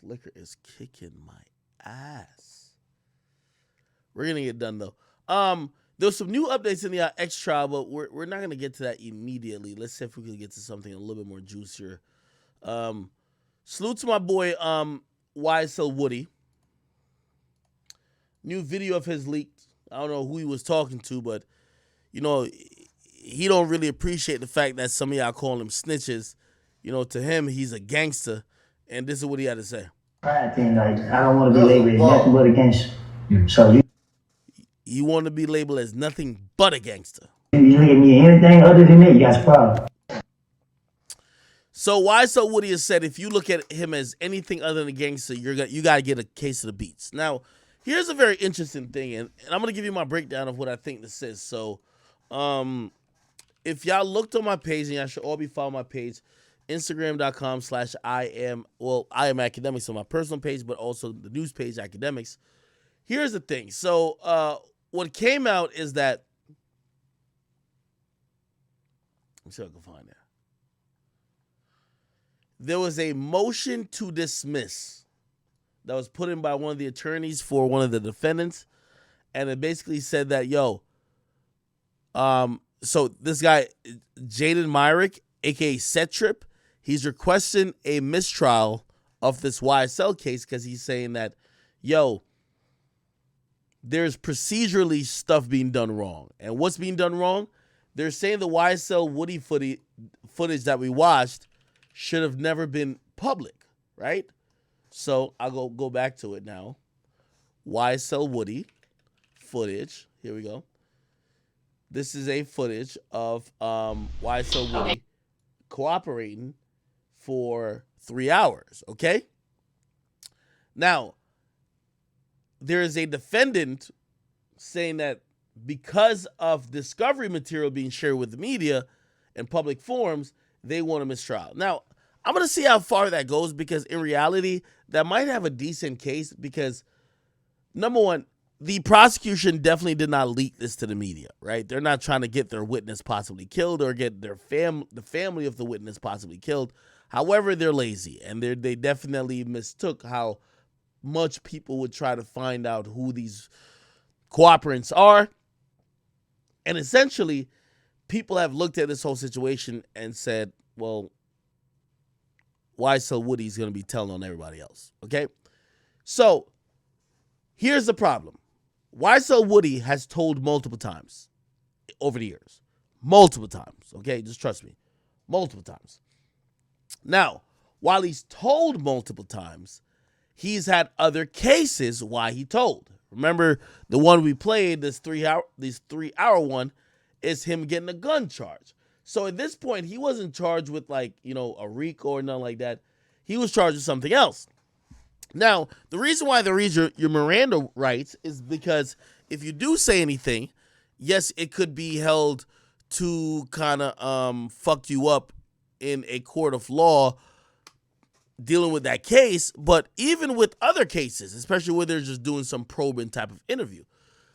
liquor is kicking my ass. We're gonna get done though. There's some new updates in the X trial, but we're not gonna get to that immediately. Let's see if we can get to something a little bit more juicier. Um, Salute to my boy YSL Woody. New video of his leaked. I don't know who he was talking to, but you know, he don't really appreciate the fact that some of y'all call him snitches. You know, to him, he's a gangster, and this is what he had to say. Pride thing, like I don't want to be labeled as nothing but a gangster. So you want to be labeled as nothing but a gangster. You look at me anything other than that, you got a problem. So YSL Woody has said if you look at him as anything other than a gangster, you got to get a case of the beats. Now, here's a very interesting thing, and I'm going to give you my breakdown of what I think this is. So, if y'all looked on my page, and y'all should all be following my page, Instagram.com/I am Akademiks on my personal page, but also the news page, Akademiks. Here's the thing. So, what came out is that, let me see if I can find that. There was a motion to dismiss that was put in by one of the attorneys for one of the defendants, and it basically said that, so this guy, Jaden Myrick, aka Set Trip, he's requesting a mistrial of this YSL case because he's saying that, there's procedurally stuff being done wrong. And what's being done wrong? They're saying the YSL Woody footage that we watched should have never been public, right? So I'll go back to it now. YSL Woody footage. Here we go. This is a footage of YSL Woody cooperating for 3 hours, okay? Now, there is a defendant saying that because of discovery material being shared with the media and public forums, they want a mistrial. Now, I'm going to see how far that goes because in reality, that might have a decent case because, number one, the prosecution definitely did not leak this to the media, right? They're not trying to get their witness possibly killed or get the family of the witness possibly killed. However, they're lazy, and they definitely mistook how much people would try to find out who these cooperants are. And essentially, people have looked at this whole situation and said, well, YSL Woody's going to be telling on everybody else, okay? So, here's the problem. YSL Woody has told multiple times over the years. Multiple times, okay? Just trust me. Multiple times. Now, while he's told multiple times, he's had other cases why he told. Remember, the one we played, this three hour one, is him getting a gun charge. So at this point, he wasn't charged with a RICO or nothing like that. He was charged with something else. Now, the reason why they read your Miranda rights is because if you do say anything, yes, it could be held to kind of fuck you up in a court of law dealing with that case, but even with other cases, especially where they're just doing some probing type of interview.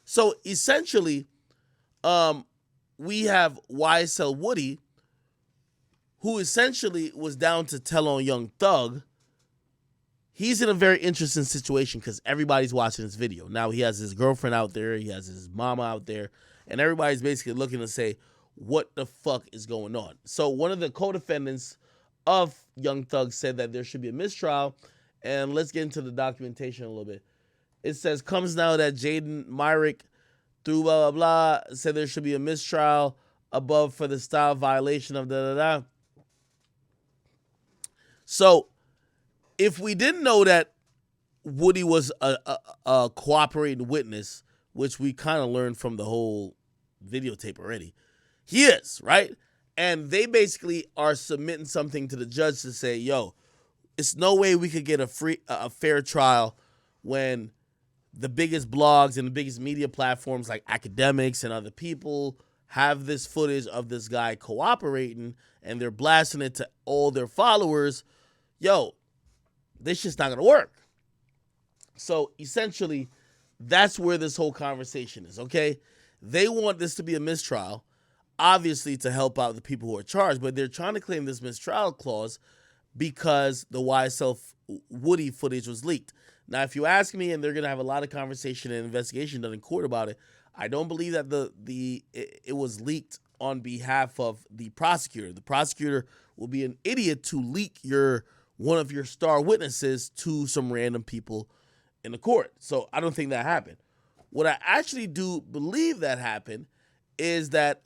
So essentially, we have YSL Woody, who essentially was down to tell on Young Thug. He's in a very interesting situation because everybody's watching this video. Now he has his girlfriend out there, he has his mama out there, and everybody's basically looking to say, what the fuck is going on? So one of the co-defendants of Young Thug said that there should be a mistrial, and let's get into the documentation a little bit. It says, comes now that Jaden Myrick through blah, blah, blah, said there should be a mistrial above for the style violation of da-da-da. So, if we didn't know that Woody was a cooperating witness, which we kind of learned from the whole videotape already, he is, right? And they basically are submitting something to the judge to say, it's no way we could get a fair trial when the biggest blogs and the biggest media platforms like Akademiks and other people have this footage of this guy cooperating and they're blasting it to all their followers. This just not going to work. So essentially, that's where this whole conversation is, okay? They want this to be a mistrial, obviously to help out the people who are charged, but they're trying to claim this mistrial clause because the YSL Woody footage was leaked. Now, if you ask me, and they're gonna have a lot of conversation and investigation done in court about it, I don't believe that it was leaked on behalf of the prosecutor. The prosecutor will be an idiot to leak one of your star witnesses to some random people in the court. So I don't think that happened. What I actually do believe that happened is that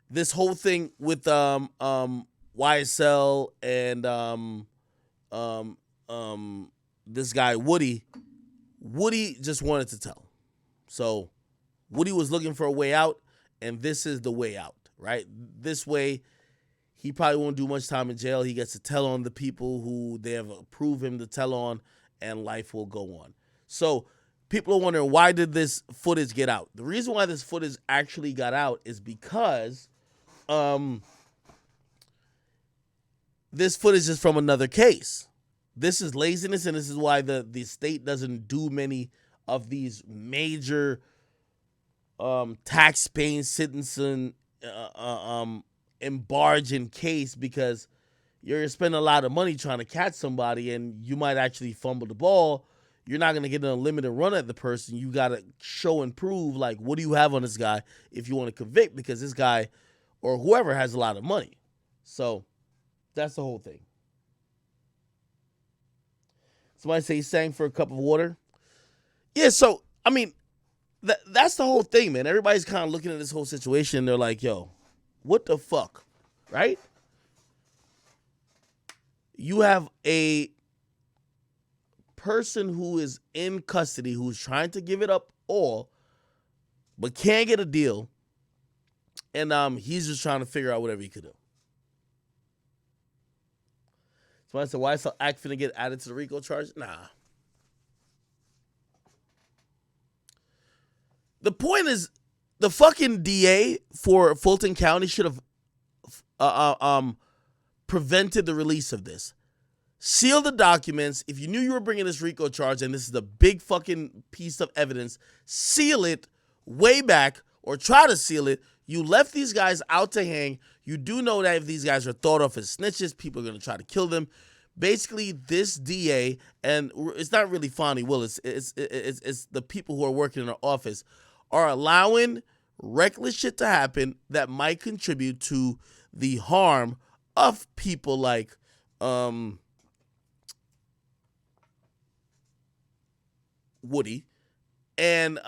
this whole thing with YSL and this guy Woody just wanted to tell. So Woody was looking for a way out, and this is the way out, right? This way, he probably won't do much time in jail. He gets to tell on the people who they have approved him to tell on, and life will go on. So people are wondering, why did this footage get out? The reason why this footage actually got out is because this footage is from another case. This is laziness, and this is why the state doesn't do many of these major tax-paying citizen embarging case, because you're going to spend a lot of money trying to catch somebody, and you might actually fumble the ball. You're not going to get an unlimited run at the person. You got to show and prove, like, what do you have on this guy if you want to convict, because this guy or whoever has a lot of money. So that's the whole thing. Somebody say he sang for a cup of water. Yeah, so, I mean, that's the whole thing, man. Everybody's kind of looking at this whole situation, and they're like, yo, what the fuck, right? You have a person who is in custody who's trying to give it up all, but can't get a deal, and he's just trying to figure out whatever he could do. So I said, why is the act finna get added to the RICO charge? Nah. The point is, the fucking DA for Fulton County should have prevented the release of this. Seal the documents. If you knew you were bringing this RICO charge and this is a big fucking piece of evidence, seal it way back, or try to seal it. You left these guys out to hang. You do know that if these guys are thought of as snitches, people are going to try to kill them. Basically, this DA, and it's not really Fonnie Willis, it's the people who are working in our office, are allowing reckless shit to happen that might contribute to the harm of people like Woody. And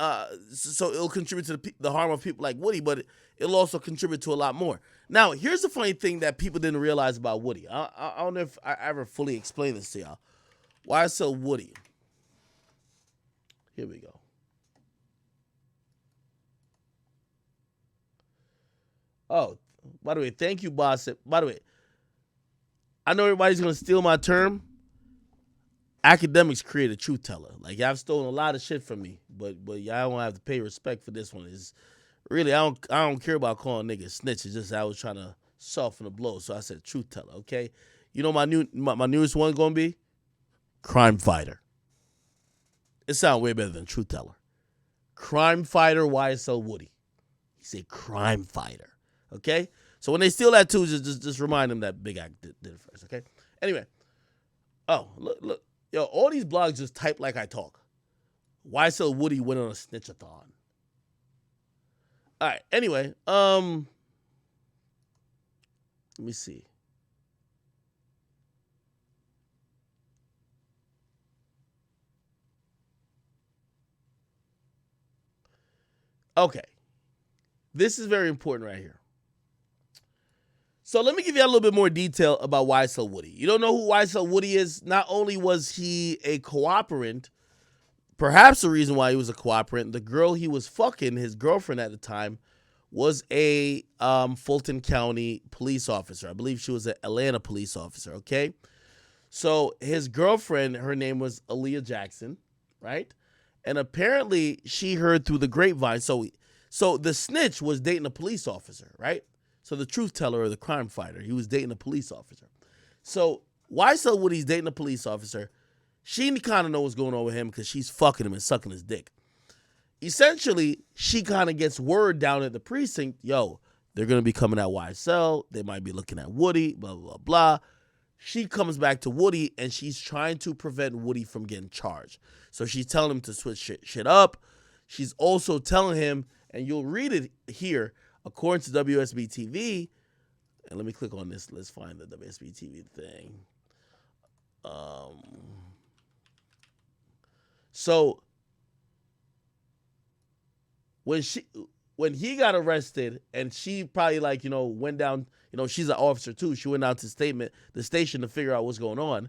so it'll contribute to the harm of people like Woody, but it'll also contribute to a lot more. Now, here's the funny thing that people didn't realize about Woody. I don't know if I ever fully explained this to y'all. YSL Woody. Here we go. Oh, by the way, thank you, boss. By the way, I know everybody's going to steal my term. Akademiks created truth teller. Like, y'all have stolen a lot of shit from me, but y'all don't have to pay respect for this one. Is really, I don't care about calling niggas snitches. Just I was trying to soften the blow, so I said truth teller. Okay, you know my newest one gonna be crime fighter. It sounds way better than truth teller. Crime fighter YSL Woody. He said crime fighter. Okay, so when they steal that too, just remind them that Big Act did it first. Okay. Anyway, oh look. Yo, all these blogs just type like I talk. YSL Woody went on a snitchathon. All right, anyway, let me see. Okay. This is very important right here. So let me give you a little bit more detail about YSL Woody. You don't know who YSL Woody is? Not only was he a cooperant, perhaps the reason why he was a cooperant, the girl he was fucking, his girlfriend at the time, was a Fulton County police officer. I believe she was an Atlanta police officer, okay? So his girlfriend, her name was Aaliyah Jackson, right? And apparently she heard through the grapevine. So the snitch was dating a police officer, right? So the truth teller or the crime fighter, he was dating a police officer. So YSL Woody's dating a police officer. She kind of knows what's going on with him because she's fucking him and sucking his dick. Essentially, she kind of gets word down at the precinct, yo, They're going to be coming at YSL. They might be looking at Woody, blah, blah, blah. She comes back to Woody, and she's trying to prevent Woody from getting charged. So she's telling him to switch shit up. She's also telling him, and you'll read it here, according to WSB TV, and let me click on this. Let's find the WSB TV thing. So when he got arrested, and she probably went down, she's an officer too. She went down to the station to figure out what's going on.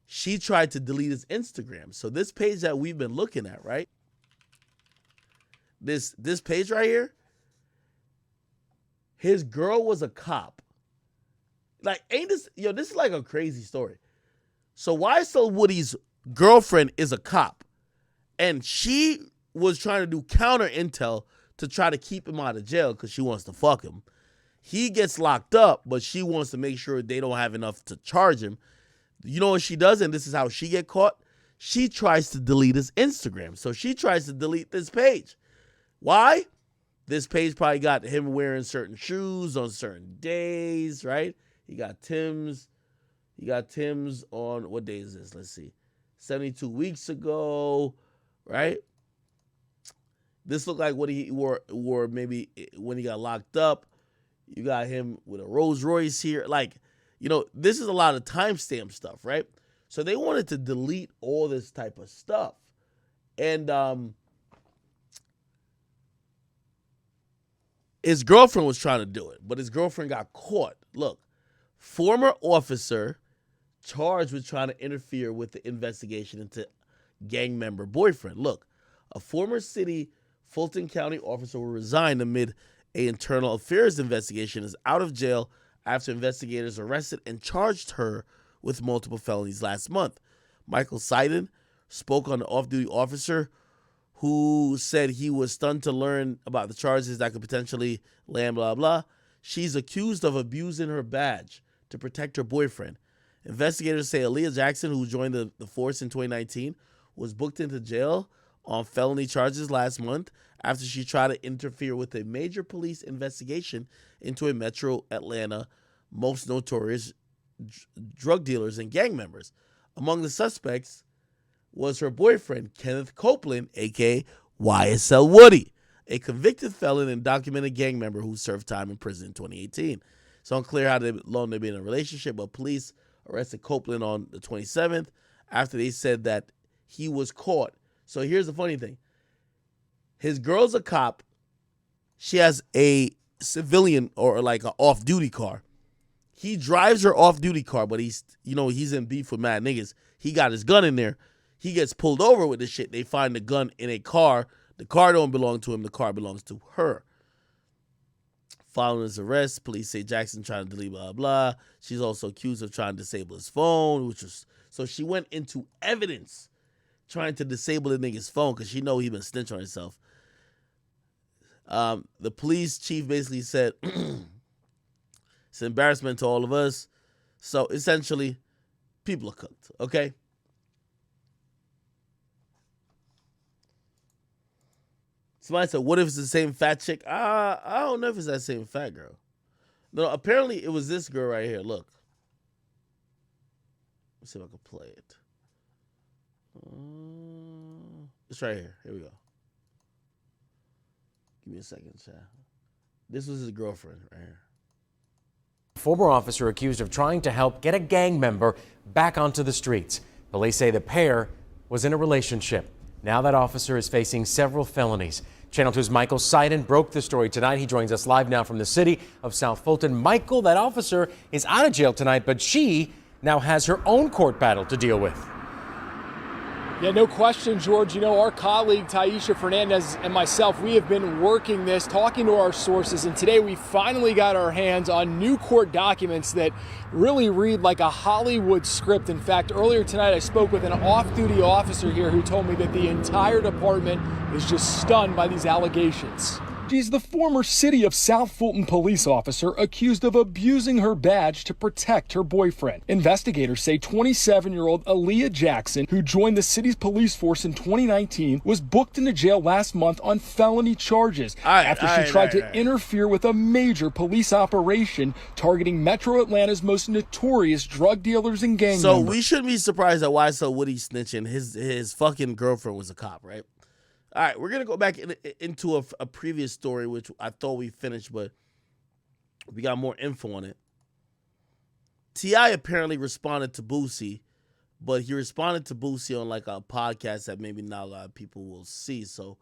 She tried to delete his Instagram. So this page that we've been looking at, right? This page right here, his girl was a cop. Like, this is like a crazy story. So YSL Woody's girlfriend is a cop, and she was trying to do counter intel to try to keep him out of jail because she wants to fuck him. He gets locked up, but she wants to make sure they don't have enough to charge him. You know what she does, and this is how she get caught? She tries to delete his Instagram. So she tries to delete this page. Why? This page probably got him wearing certain shoes on certain days, right? He got Tim's on, what day is this? Let's see. 72 weeks ago, right? This looked like what he wore maybe when he got locked up. You got him with a Rolls Royce here. Like, this is a lot of timestamp stuff, right? So they wanted to delete all this type of stuff. And his girlfriend was trying to do it, but his girlfriend got caught. Look, former officer charged with trying to interfere with the investigation into gang member boyfriend. Look, a former city Fulton County officer will resign amid an internal affairs investigation, is out of jail after investigators arrested and charged her with multiple felonies last month. Michael Seiden spoke on the off-duty officer who said he was stunned to learn about the charges that could potentially land, blah, blah. She's accused of abusing her badge to protect her boyfriend. Investigators say Aaliyah Jackson, who joined the force in 2019, was booked into jail on felony charges last month after she tried to interfere with a major police investigation into a Metro Atlanta most notorious drug dealers and gang members. Among the suspects was her boyfriend, Kenneth Copeland, a.k.a. YSL Woody, a convicted felon and documented gang member who served time in prison in 2018. It's unclear how long they've been in a relationship, but police arrested Copeland on the 27th after they said that he was caught. So here's the funny thing. His girl's a cop. She has a civilian or like an off-duty car. He drives her off-duty car, but he's in beef with mad niggas. He got his gun in there. He gets pulled over with this shit. They find the gun in a car. The car don't belong to him. The car belongs to her. Following his arrest, police say Jackson trying to delete blah, blah. She's also accused of trying to disable his phone, so she went into evidence trying to disable the nigga's phone because she know he been snitching on himself. The police chief basically said it's an embarrassment to all of us. So essentially, people are cooked, okay? Somebody said, what if it's the same fat chick? I don't know if it's that same fat girl. No, apparently it was this girl right here. Look. Let's see if I can play it. It's right here. Here we go. Give me a second, chat. This was his girlfriend right here. Former officer accused of trying to help get a gang member back onto the streets. Police say the pair was in a relationship. Now that officer is facing several felonies. Channel 2's Michael Seiden broke the story tonight. He joins us live now from the city of South Fulton. Michael, that officer is out of jail tonight, but she now has her own court battle to deal with. Yeah, no question, George. Our colleague Taisha Fernandez and myself, we have been working this, talking to our sources, and today we finally got our hands on new court documents that really read like a Hollywood script. In fact, earlier tonight I spoke with an off-duty officer here who told me that the entire department is just stunned by these allegations. She's the former City of South Fulton police officer accused of abusing her badge to protect her boyfriend. Investigators say 27-year-old Aaliyah Jackson, who joined the city's police force in 2019, was booked into jail last month on felony charges after she tried to interfere with a major police operation targeting Metro Atlanta's most notorious drug dealers and gang So members. we shouldn't be surprised that YSL Woody snitching. His fucking girlfriend was a cop, right? All right, we're going to go back into a previous story, which I thought we finished, but we got more info on it. T.I. apparently responded to Boosie, but he responded to Boosie on like a podcast that maybe not a lot of people will see. So